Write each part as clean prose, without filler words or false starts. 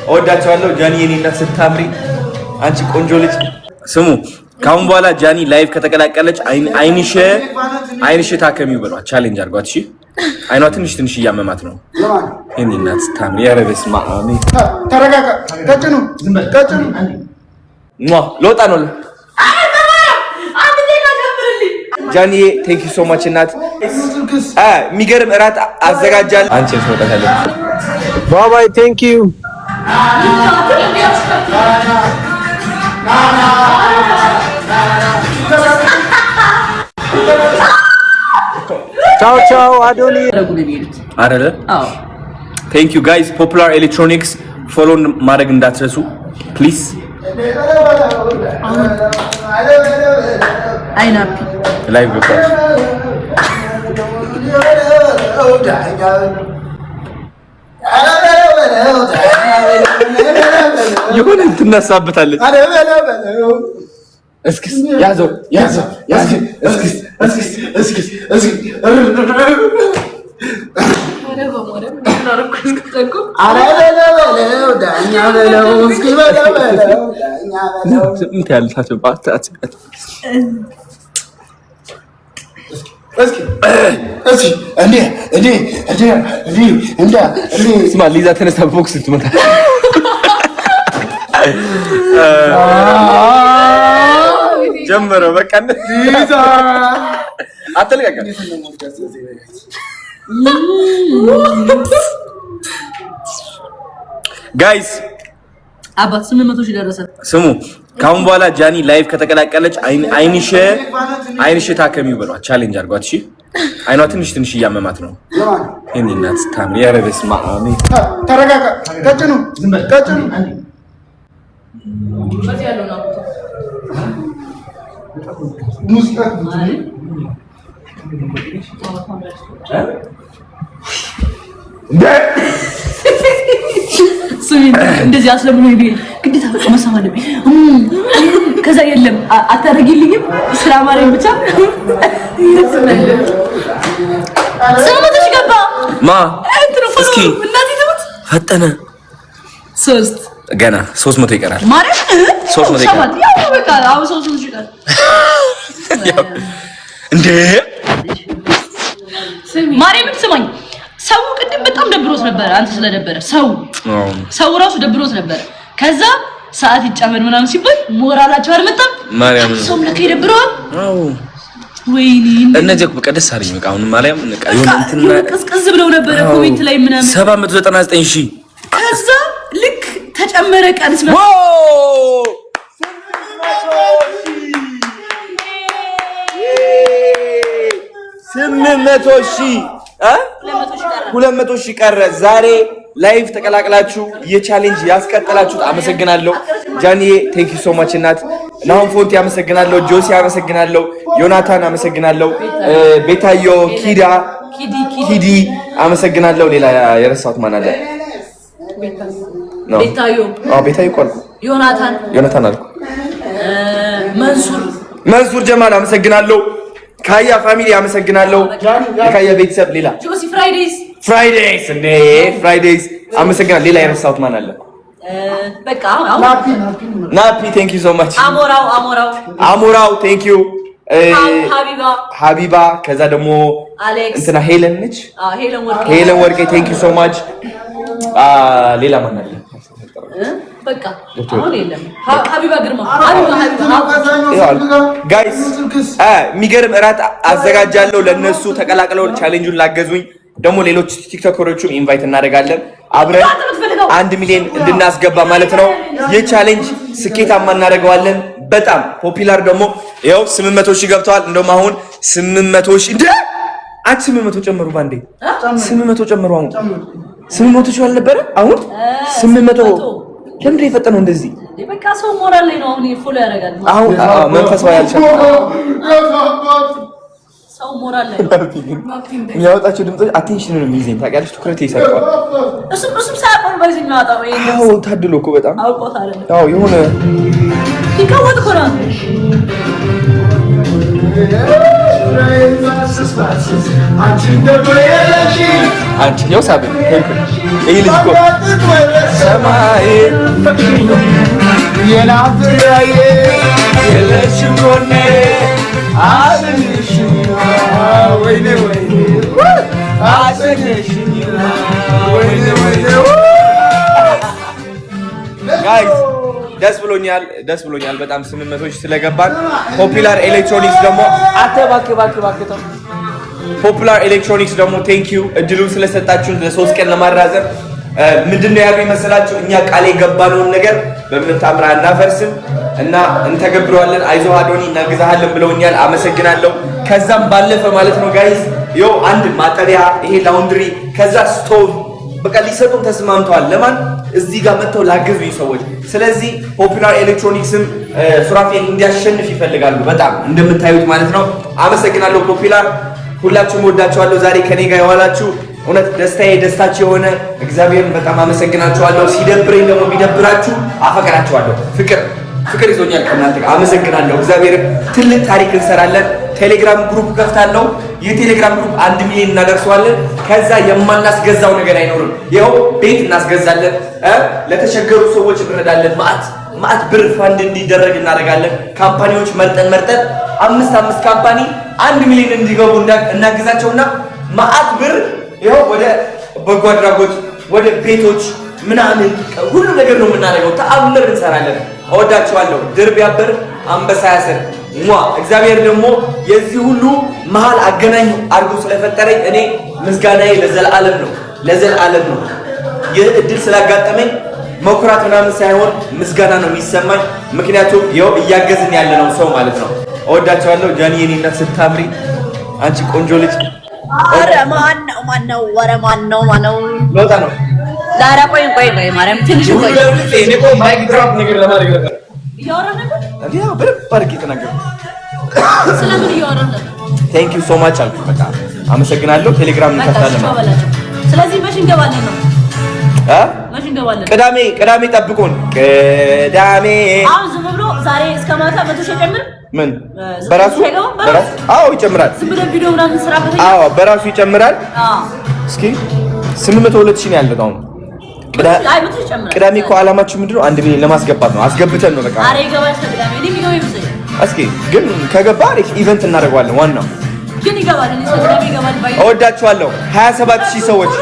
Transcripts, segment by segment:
እወዳቸዋለሁ። ጃኒ የኔ እናት ስታምሪ አንቺ ቆንጆ ልጅ። ስሙ ካሁን በኋላ ጃኒ ላይቭ ከተቀላቀለች አይንሽ ታከሚው ብሏት ቻሌንጅ አድርጓት። እሺ አይኗ ትንሽ እያመማት ነው። የኔ እናት ስታምሪ ያረበስ ማአሚ ተረጋጋ። ቀጭኑ ለወጣ ነው ጃኒ ቴንክ ዩ ሶ ማች እናት። የሚገርም እራት አዘጋጃለሁ። አንቺን ሰውታለሁ። ባባይ ቴንክ ዩ ቻው አዶኒ አረለ። ቴንክ ዩ ጋይስ። ፖፑላር ኤሌክትሮኒክስ ፎሎ ማድረግ እንዳትረሱ ፕሊዝ። አይናፕ ላይቭ ገብቷል። ይሁን ትነሳበታለች። እስኪ ያዘው ሊዛ ተነስታ ቦክስ ትመታ ጀመረው። በቃ ሊዛ አትልቀቅ ጋይስ። አባት 800 ሺህ ደረሰ። ስሙ ካሁን በኋላ ጃኒ ላይቭ ከተቀላቀለች አይንሽ ታከሚው ብሏት ቻሌንጅ አድርጓት። እሺ አይኗ ትንሽ እያመማት ነው። የኔ እናት ስታምሪ ያረበስ ማአሚ ተረጋጋ። ቀጭኑ እንደዚህ አስለምኖ ይብል ግዴታ መሳም አለብኝ። ከዛ የለም አታረጊልኝም ስራ ማረኝ ብቻ ሰማተሽ ገባ እስኪ ፈጠነ 3 ገና 300 ይቀራል ማለት 300 ይቀራል። ያው በቃ አው 300 ይቀራል እንዴ ማርያም ስማኝ። ሰው ቅድም በጣም ደብሮት ነበር። አንተ ስለደበረ ሰው ራሱ ደብሮት ነበር። ከዛ ሰዓት ይጨመር ምናምን ሲባል ሞራላቸው አልመጣም። ማርያም ሰው ለከ ይደብረዋል። አዎ ወይኔ እነዚህ እኮ በቀደስ አለኝ በቃ አሁን ማርያም ነቃ ይሁን እንትና ቅዝቅዝ ብለው ነበር ኮሜንት ላይ ምናምን 799,000 ከዛ ልክ ተጨመረ ቀንስ ነው ስምንት 200,000 ቀረ። ዛሬ ላይቭ ተቀላቅላችሁ የቻሌንጅ ያስቀጥላችሁት አመሰግናለሁ። ጃኒዬ ቴንክ ዩ ሶ ማች እናት። ናሆም ፎንቲ አመሰግናለሁ። ጆሲ አመሰግናለሁ። ዮናታን አመሰግናለሁ። ቤታዮ ኪዲ አመሰግናለሁ። ሌላ የረሳሁት ማን አለ? ቤታዮ ቆልኩ ዮናታን አልኩ። መንሱር ጀማል አመሰግናለሁ። ካያ ፋሚሊ አመሰግናለሁ። ካያ ቤተሰብ ሌላ ጆሲ ፍራይዴይስ አመሰግናለሁ። ሌላ የረሳሁት ማን አለ? በቃ ናፒ ቴንክ ዩ ሶ ማች። አሞራው ቴንክ ዩ። ሀቢባ ከዛ ደግሞ እንትና ሄለን ነች። ሄለን ወርቄ ቴንክ ዩ ሶ ማች። ሌላ ማን አለ? በቃ አሁን የለም። ሀቢባ ግርማ ጋይስ የሚገርም እራት አዘጋጃለሁ ለነሱ ተቀላቅለው ቻሌንጁን ላገዙኝ ደግሞ ሌሎች ቲክቶከሮችም ኢንቫይት እናደርጋለን አብረን 1 ሚሊዮን እንድናስገባ ማለት ነው። ይህ ቻሌንጅ ስኬታማ እናደርገዋለን። በጣም ፖፑላር ደግሞ ይኸው 800,000 ገብተዋል። እንደውም አሁን 800,000 እንደ 800 ጨመሩ ባንዴ 800 ጨመሩ። አሁን 800,000 አልነበረ አሁን 800 ለምን የፈጠነው እንደዚህ? በቃ ሰው ሞራል ላይ ነው አሁን ፎሎ ያደርጋል። አሁን መንፈሳዊ ያልቻለ ሰው ሞራል ላይ የሚያወጣቸው ድምጾች አቴንሽን ነው የሚይዘኝ ታውቂያለሽ። ትኩረት ይሰርቃል። እሱም ሳያቆም በዚህ የሚያወጣው ይሄ አዎ ታድሎ እኮ በጣም አውቆታል። አዎ የሆነ ይቀወጥ እኮ ነው አንቺ ነው ሳብ ይሄ ልጅ እኮ ሰማይ የናፍራዬ የለሽም ጎኔ አዝንሽኝ ወይኔ ወይኔ አዝንሽኝ ወይኔ ወይኔ ጋይስ ደስ ብሎኛል በጣም 800 ሺህ ስለገባን። ፖፑላር ኤሌክትሮኒክስ ደግሞ ፖፑላር ኤሌክትሮኒክስ ደግሞ ቴንክ ዩ እድሉን ስለሰጣችሁን ለ3 ቀን ለማራዘም ምንድነው ያለው ይመስላችሁ? እኛ ቃል የገባነውን ነገር በምንም ታምራ እናፈርስም እና እንተገብረዋለን። አይዞህ አዶኒ እናግዛለን ብለውኛል። አመሰግናለሁ። ከዛም ባለፈ ማለት ነው ጋይስ ይኸው አንድ ማጠቢያ ይሄ ላውንድሪ ከዛ ስቶቭ በቃ ሊሰጡን ተስማምተዋል። ለማን እዚህ ጋር መጥተው ላገዙኝ ሰዎች። ስለዚህ ፖፑላር ኤሌክትሮኒክስም ሱራፌል እንዲያሸንፍ ይፈልጋሉ በጣም እንደምታዩት ማለት ነው። አመሰግናለሁ ፖፑላር፣ ሁላችሁም ወዳችኋለሁ። ዛሬ ከኔ ጋር የዋላችሁ እውነት ደስታዬ ደስታችሁ የሆነ እግዚአብሔርን በጣም አመሰግናችኋለሁ። ሲደብረኝ ደግሞ ቢደብራችሁ አፈቅራችኋለሁ። ፍቅር ይዞኛል ከእናንተ ጋር አመሰግናለሁ። እግዚአብሔርን ትልቅ ታሪክ እንሰራለን። ቴሌግራም ግሩፕ ከፍታለሁ። የቴሌግራም ግሩፕ 1 ሚሊዮን እናደርሰዋለን። ከዛ የማናስገዛው ነገር አይኖርም። ይኸው ቤት እናስገዛለን፣ ለተቸገሩ ሰዎች እንረዳለን። ማአት ብር ፋንድ እንዲደረግ እናደርጋለን። ካምፓኒዎች መርጠን 5 ካምፓኒ 1 ሚሊዮን እንዲገቡ እናግዛቸውና ማአት ብር ይኸው ወደ በጎ አድራጎት ወደ ቤቶች ምናምን ሁሉ ነገር ነው የምናደርገው። ተአምር እንሰራለን። እወዳችኋለሁ። ድር ቢያብር አንበሳ ያስር። እግዚአብሔር ደግሞ የዚህ ሁሉ መሃል አገናኝ አድርጎ ስለፈጠረኝ እኔ ምስጋናዬ ለዘላለም ነው። ይህ እድል ስላጋጠመኝ መኩራት ምናምን ሳይሆን ምስጋና ነው የሚሰማኝ። ምክንያቱም ይኸው እያገዝን ያለነው ሰው ማለት ነው። እወዳችኋለሁ። ጃኒ የኔ እናት ስታምሪ፣ አንቺ ቆንጆ ልጅ። ኧረ ማነው ለውጣ ነው ዛሬ ቆይ ማርያም ትንሽ ቆይ እኔ እኮ ማይክ ድሮፕ ነገር ለማድረግ ነበር እያወራህ ነበር። ያው በደንብ አድርጌ ተናገርኩ። ስለምን እያወራህ ነበር? ቴንክ ዩ ሶ ማች አልኩ። በቃ አመሰግናለሁ። ቴሌግራም እንከፍታለን ነው። ስለዚህ መች እንገባለን ነው? መች እንገባለን? ቅዳሜ ጠብቁን። ቅዳሜ አሁን ዝም ብሎ ዛሬ እስከ ማታ 100 ሺህ ጨምር። ምን በራሱ አዎ ይጨምራል። ዝም ብለን ቪዲዮ ምናምን እንሰራበት። አዎ በራሱ ይጨምራል። እስኪ 802 ሺህ ነው ያለው አሁን። ቅዳሜ እኮ ዓላማችሁ ምንድነው? 1 ሚሊዮን ለማስገባት ነው። አስገብተን ነው በቃ። አሬ ገባሽ ቅዳሜ እኔ የሚገባ ይመስለኛል። እስኪ ግን ከገባ አሪፍ ኢቨንት እናደርገዋለን። ዋናው ግን ይገባል። እኔ ቅዳሜ ይገባል ባይ። እወዳችኋለሁ። 27000 ሰዎች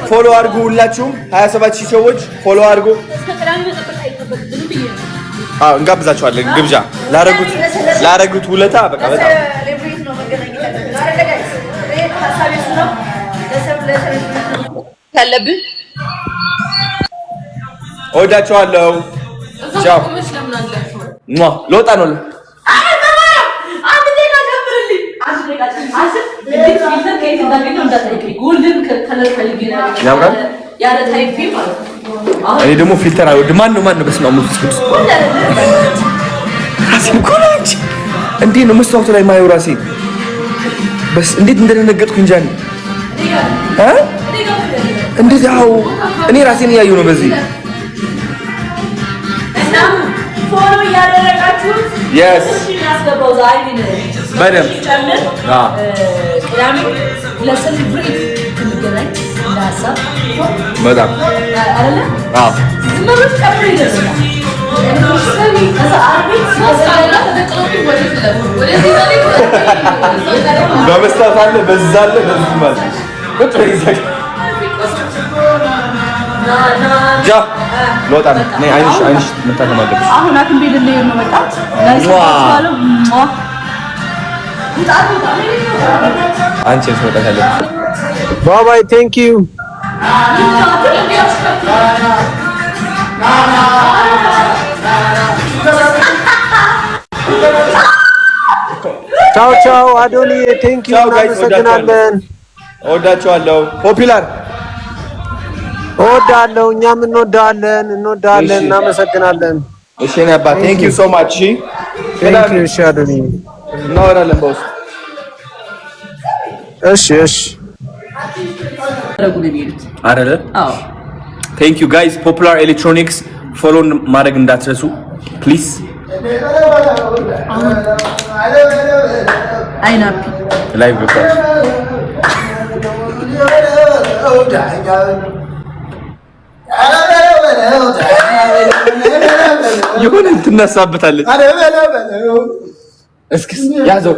ፎሎ አድርጉ። ሁላችሁም 27000 ሰዎች ፎሎ አድርጉ። እስከ ቅዳሜ መጠበቅ አይጠበቅብንም ብዬ ነው። አዎ እንጋብዛችኋለን። ግብዣ ላረጉት ውለታ በቃ በጣም ካለብህ እወዳችኋለሁ። ቻው። ልወጣ ነው። እኔ ደግሞ ፊልተር አይወድም። ማን ነው በስመ አብ ወመንፈስ ቅዱስ ራሴን እኮ ነው እንጂ እንዴት ነው መስታወቱ ላይ ማየው ራሴን በስ እንዴት እንደደነገጥኩ እንጃ ነው እንዴት ያው እኔ ራሴን እያየሁ ነው በዚህ እና ፎሎ ያደረጋችሁት እሺ እናስገባው ዛሬ በደምብ ጨምር ቅዳሜ ለሴሌብሬት እንገናኝ እንዳሳብ በጣም አይደለ አዎ ዝምብት ጨምር ይደርሳል በመስጠት አለ በዛ አለ በዚህ ማለት ቁጭ ይዘግ ጃ ሎጣ ነኝ አይንሽ መታተም አለብሽ። አሁን አክም ቤት ልንሄድ ነው። መጣ አንቺ ስወጣ ያለብሽ ባባይ ቴንክ ዩ ቻው አዶኒ ቴንክ ዩ እናመሰግናለን። እወዳቸዋለሁ። ፖፑላር እወዳለሁ። እኛም እንወዳለን። እናመሰግናለን። እሺ እኔ አባ ቴንክ ዩ ሶ ማች። ቴንክ ዩ። እሺ አዶኒ እናወራለን በውስጥ። እሺ አይደለ? አዎ ቴንክ ዩ ጋይስ። ፖፑላር ኤሌክትሮኒክስ ፎሎ ማድረግ እንዳትረሱ ፕሊዝ። አይናፕ ላይቭ ገብቷል። የሆነ ትነሳበታለች። እስኪስ ያዘው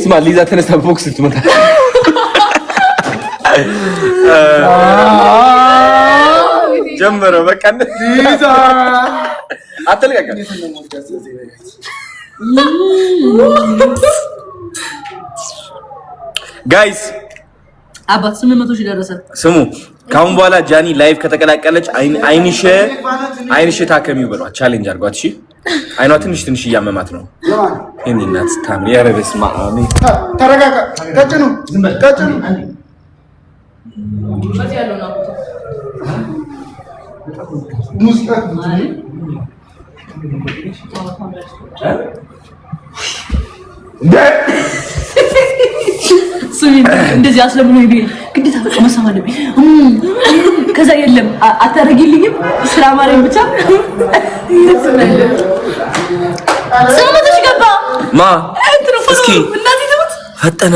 ስማ ሊዛ ተነሳ ቦክስ ትመታ ጀመረ በቃ ሊዛ አትልቀቅ ጋይስ አባት 800 ሺህ ደረሰ። ስሙ ካሁን በኋላ ጃኒ ላይቭ ከተቀላቀለች አይንሽ ታከሚው ብሏት ቻሌንጅ አድርጓት። እሺ አይኗ ትንሽ እያመማት ነው። የኔ እናት ታም ያረበስ ማአሚ ተረጋጋ። ቀጭኑ በዚህ ያለው ነው ሙዚቃ እንደዚህ አስለምነው ይሄ ግዴታ በቃ መሰማ አለብኝ። ከዛ የለም አታረጊልኝም ስራ ማረኝ ብቻ ሰማተሽ ገባ ማ እስኪ እናቴ ተውት ፈጠነ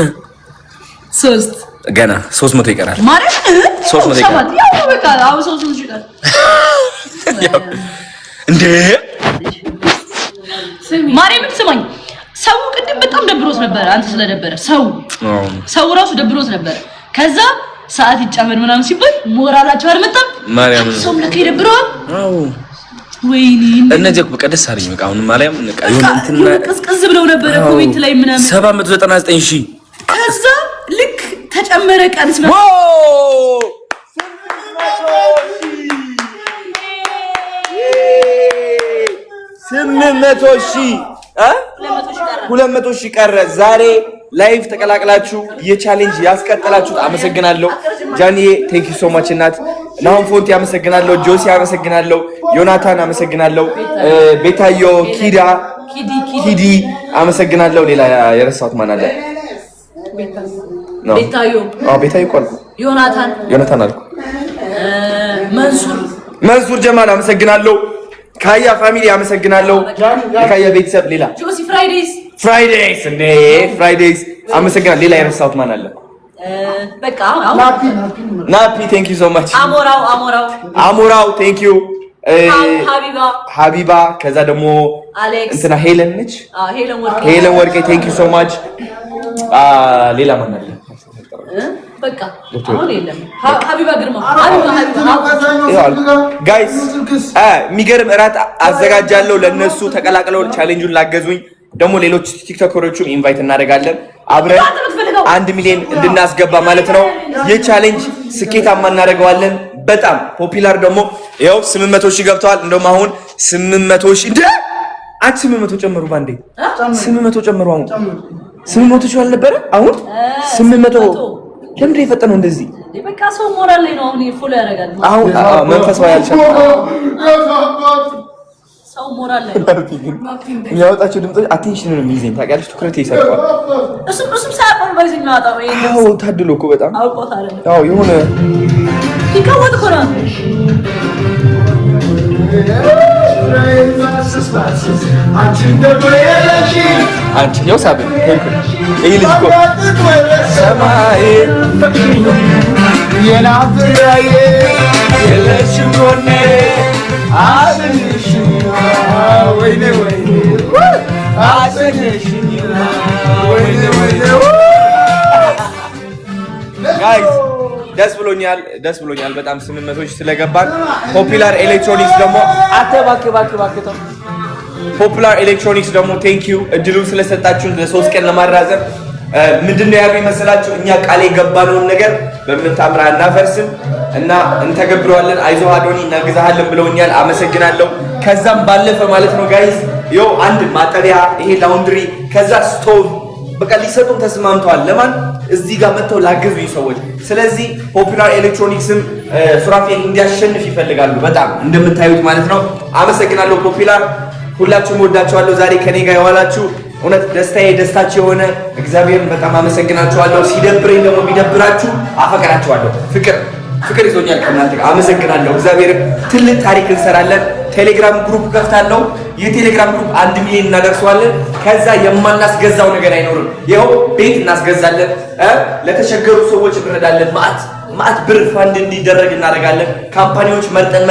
3 ገና 300 ይቀራል ማለት 300 ይቀራል። ያው በቃ አሁን 300 ይቀራል እንዴ ማርያም ትሰማኝ። ሰው ቅድም በጣም ደብሮት ነበር። አንተ ስለደበረ ሰው ራሱ ደብሮት ነበር። ከዛ ሰዓት ይጨመር ምናምን ሲባል ሞራላቸው አልመጣም። ማርያም ሰው ለካ ይደብረዋል። አዎ ወይኔ እነዚህ እኮ በቃ ደስ አለኝ። በቃ አሁን ማርያም ነቃ ይሁን እንትና ቅዝቅዝ ብለው ነበር ኮሜንት ላይ ምናምን 799,000 ከዛ ልክ ተጨመረ ቀን ስለ ስምንት 200,000 ቀረ። ዛሬ ላይቭ ተቀላቅላችሁ የቻሌንጅ ያስቀጠላችሁት አመሰግናለሁ። ጃኒዬ ቴንክ ዩ ሶ ማች እናት። ናሁን ፎንቲ አመሰግናለሁ። ጆሲ አመሰግናለሁ። ዮናታን አመሰግናለሁ። ቤታዮ ኪዲ አመሰግናለሁ። ሌላ የረሳሁት ማን አለ? ቤታዮ እኮ አልኩ። ዮናታን አልኩ። መንሱር ጀማል አመሰግናለሁ። ካያ ፋሚሊ አመሰግናለሁ። ካያ ቤተሰብ ሌላ ጆሲ ፍራይዴይስ አመሰግናለሁ። ሌላ የረሳሁት ማን አለ? በቃ ናፒ ቴንክ ዩ ሶ ማች። አሞራው ቴንክ ዩ። ሀቢባ ከዛ ደግሞ እንትና ሄለን ነች። ሄለን ወርቄ ቴንክ ዩ ሶ ማች። ሌላ ማን አለ? በቃ አሁን የለም። ሀቢባ ግርማ ጋይስ የሚገርም እራት አዘጋጃለሁ ለነሱ ተቀላቅለው ቻሌንጁን ላገዙኝ ደግሞ ሌሎች ቲክቶከሮቹም ኢንቫይት እናደርጋለን አብረን 1 ሚሊዮን እንድናስገባ ማለት ነው። ይህ ቻሌንጅ ስኬታማ እናደርገዋለን። በጣም ፖፑላር ደግሞ ይኸው 800,000 ገብተዋል። እንደውም አሁን 800,000 እንደ 800 ጨምሩ ባንዴ 800 ጨምሩ። አሁን 800,000 አልነበረ አሁን 800 ለምንድን የፈጠነው እንደዚህ? በቃ ሰው ሞራል ላይ ነው አሁን ፎሎ ያደርጋል። አሁን መንፈሳዊ ያልቻለ ሰው ሞራል ላይ የሚያወጣቸው ድምጾች አቴንሽን ነው የሚይዘኝ ታውቂያለሽ። ትኩረት ይሰጣል። እሱም ሳያቆም ባይዘኝ ነው አጣው። አዎ ታድሎ እኮ በጣም አውቆታል። አዎ የሆነ ይቀወጥ እኮ ነው። አንቺ ያው ሳብ ይሄ ልጅ እኮ ሰማይ የናፍራዬ የለሽም ጎኔ አስንሽ ወይኔ አስንሽ ወይኔ ጋይስ ደስ ብሎኛል በጣም 800,000 ስለገባን። ፖፑላር ኤሌክትሮኒክስ ደግሞ እባክህ ፖፑላር ኤሌክትሮኒክስ ደግሞ ቴንክ ዩ እድሉን ስለሰጣችሁን ለ3 ቀን ለማራዘም። ምንድነው ያሉኝ መሰላችሁ? እኛ ቃል የገባነውን ነገር በምንም ታምራ እናፈርስም እና እንተገብረዋለን። አይዞህ አዶኒ እናግዛለን ብለውኛል። አመሰግናለሁ። ከዛም ባለፈ ማለት ነው ጋይስ ይኸው አንድ ማጠቢያ ይሄ ላውንድሪ ከዛ ስቶቭ በቃ ሊሰጡን ተስማምተዋል። ለማን እዚህ ጋር መጥተው ላገዙኝ ሰዎች። ስለዚህ ፖፑላር ኤሌክትሮኒክስም ሱራፌል እንዲያሸንፍ ይፈልጋሉ በጣም እንደምታዩት ማለት ነው። አመሰግናለሁ ፖፑላር፣ ሁላችሁም ወዳችኋለሁ። ዛሬ ከኔ ጋር የዋላችሁ እውነት ደስታዬ ደስታችሁ የሆነ እግዚአብሔርን በጣም አመሰግናችኋለሁ። ሲደብረኝ ደግሞ ቢደብራችሁ አፈቅራችኋለሁ። ፍቅር ይዞኛል ከእናንተ ጋር። አመሰግናለሁ። እግዚአብሔርን ትልቅ ታሪክ እንሰራለን። ቴሌግራም ግሩፕ ከፍታለሁ። የቴሌግራም ግሩፕ 1 ሚሊዮን እናደርሰዋለን። ከዛ የማናስገዛው ነገር አይኖርም። ይኸው ቤት እናስገዛለን፣ ለተቸገሩ ሰዎች እንረዳለን። ማአት ብር ፋንድ እንዲደረግ እናደርጋለን። ካምፓኒዎች መርጠን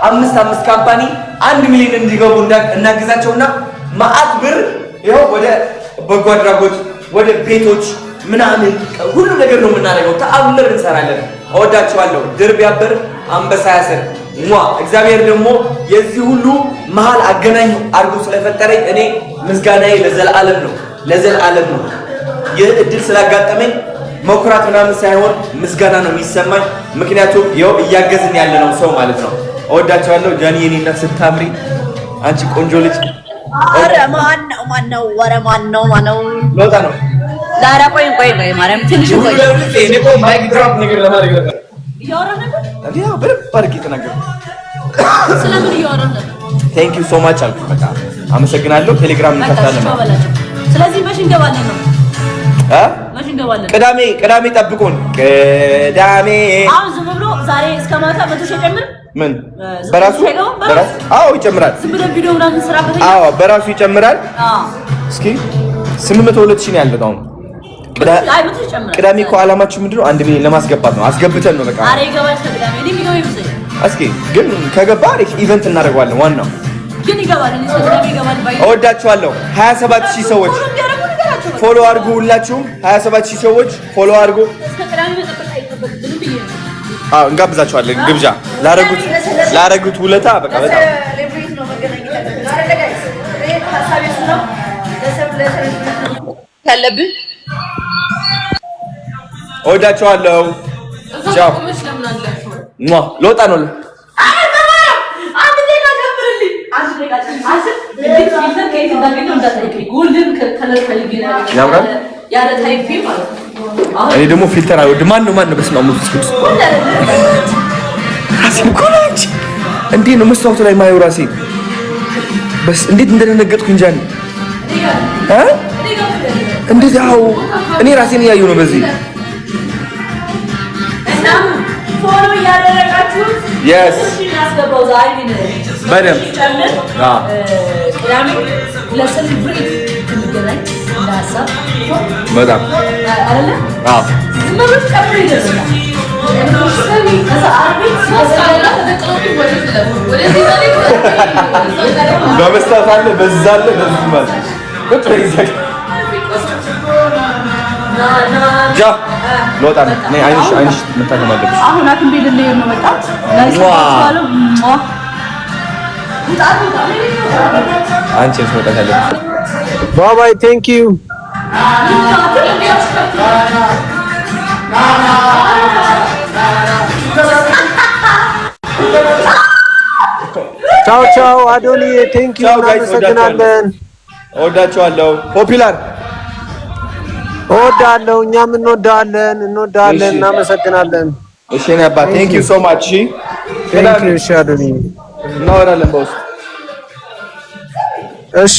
5 ካምፓኒ 1 ሚሊዮን እንዲገቡ እናግዛቸውና ማአት ብር ይኸው ወደ በጎ አድራጎት ወደ ቤቶች ምናምን ሁሉ ነገር ነው የምናደርገው። ተአምር እንሰራለን። እወዳቸዋለሁ። ድር ቢያብር አንበሳ ያስር። እግዚአብሔር ደግሞ የዚህ ሁሉ መሃል አገናኝ አድርጎ ስለፈጠረኝ እኔ ምስጋናዬ ለዘላለም ነው። ይህ እድል ስላጋጠመኝ መኩራት ምናምን ሳይሆን ምስጋና ነው የሚሰማኝ። ምክንያቱም ይኸው እያገዝን ያለ ነው ሰው ማለት ነው። እወዳቸዋለሁ። ጃኒ የኔ እናት ስታምሪ፣ አንቺ ቆንጆ ልጅ። ኧረ ማነው? ለውጣ ነው ዛሬ ቆይ ማርያም ትንሽ ቆይ እኔ እኮ ማይክ ድራፕ ነገር ለማድረግ ነበር እያወራህ ነበር። በደንብ አድርጌ ተናገርኩ። ስለምን እያወራህ ነበር? ቴንክ ዩ ሶ ማች አልኩ። በቃ አመሰግናለሁ። ቴሌግራም እንከፍታለን። ስለዚህ መች እንገባለን ነው? መች እንገባለን? ቅዳሜ ጠብቁን። ቅዳሜ አሁን ዝም ብሎ ዛሬ እስከ ማታ 100 ሺህ ጨምር። ምን በራሱ አዎ ይጨምራል። ዝም ብለን ቪዲዮ ምናምን እንሰራበት። አዎ በራሱ ይጨምራል። እስኪ 802 ሺህ ነው ያለው አሁን። ቅዳሜ እኮ ዓላማችሁ ምንድነው? 1 ሚሊዮን ለማስገባት ነው። አስገብተን ነው በቃ። አሬ ይገባል። ቅዳሜ እኔ ቪዲዮ ይብዘኝ። እስኪ ግን ከገባ አሪፍ ኢቨንት እናደርገዋለን። ዋናው ግን ይገባል። እኔ ቅዳሜ ይገባል ባይ። እወዳችኋለሁ። 27000 ሰዎች ፎሎ አድርጉ። ሁላችሁም 27000 ሰዎች ፎሎ አድርጉ። እስከ ቅዳሜ መጠበቅ አይጠበቅብንም ብዬ ነው። አዎ እንጋብዛችኋለን። ግብዣ ላረጉት ውለታ በቃ በጣም ያለብን እወዳችኋለሁ። ቻው። ለውጣ ነው። እኔ ደግሞ ፊልተር አልወድም። ማን ነው በስመ አብ ወልድ እንዴት ነው መስታወቱ ላይ ማየው ራሴ እንዴት እንደደነገጥኩ እንጃ። እንዴት እኔ ራሴን እያየሁ ነው በዚህ ፎሎ ያደረጋችሁ yes ያስገባው ዛሬ በደምብ ቅዳሜ ለሰልብሬት እንገናኝ እንዳሳብ በጣም አይደለ? ዝምብት ቀብር ይደረጋል። በመስጠት አለ በዛ አለ በዚህ ማለት ቁጭ ይዘጋ ጃ ለውጣ ነው። አይንሽ መታከም አለብሽ። አሁን አክም ቤት ልንሄድ ነው። በጣም አንቺ መውጣት አለብሽ። ባይ ቴንክ ዩ ቻው አዶኒ ቴንክ ዩ እናመሰግናለን። እወዳቸዋለሁ። ፖፑላር እወዳለሁ። እኛም እንወዳለን። እናመሰግናለን። እሺ እኔ አባ ቴንክ ዩ ሶ ማች። ቴንክ ዩ እሺ አዶኒ እናወራለን በውስጥ እሺ